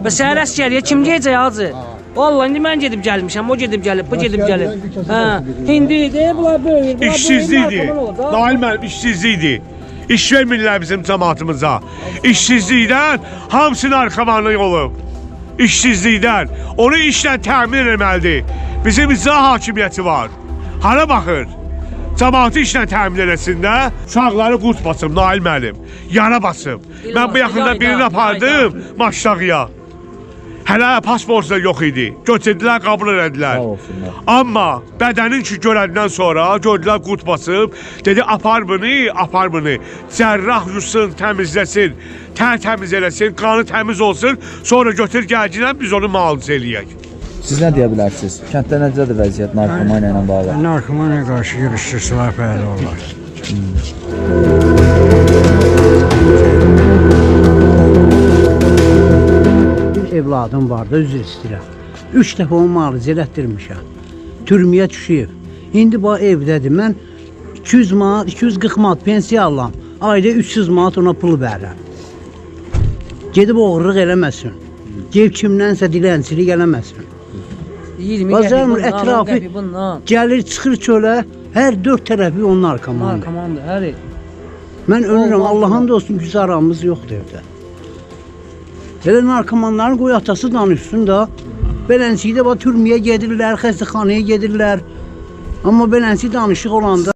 Və səhər əskəriyə kim gecək hacı? Vallahi indi mən gedib gəlmişəm, o gedib gəlib, bu gedib gəlib. Hə, indi bunlar böyük. İşsizlikdir. Nail müəllim işsizlikdir. İş vermirlər bizim cəmaatımıza. İşsizlikdən hamısının arxamanlıq olub. İşsizlikdən. Onu işlə təmin etməlidir. Bizim icra hakimiyyəti var. Hara baxır? Cəmaatı işlə təmin eləsin də, uşaqları qurt basım, Nail müəllim. Yara basım. Mən bu yaxında birini apardım Maştağıya. Hələ pasportu da yox idi. Götürdülər, qəbul elədilər. Amma bədənin ki görəndən sonra gördülər qurt basıb. Dedi apar bunu. Cərrah yusun, təmizləsin. Təmiz eləsin, qanı təmiz olsun. Sonra götür gəlcinə biz onu müalicə eləyək. Siz nə deyə bilərsiniz? Kənddə necədir vəziyyət narkomaniya ilə bağlı? Narkomaniyaya qarşı yığışdırsalar fəal olar. Bir evladım vardı, üzr istəyirəm. 3 dəfə onu müalicə elətdirmişəm. Türməyə düşüb. İndi bu evdədir. Mən 200 manat, 240 manat pensiya alıram. Ayda 300 manat ona pul verirəm. Gedib oğurluq eləməsin. Ceb kimdənsə dilənçilik eləməsin. Bazarmır ətrafı gəlir, çıxır çölə, hər 4 tərəfi onun narkomandır. Narkomandır, hər il. Mən ölürəm, Allah'ın da olsun güzaramız yoxdur evdə. Elə narkomanların qoy atası danışsın da, belənçikdə türməyə gedirlər, xəstəxanaya gedirlər. Amma belənçik danışıq olanda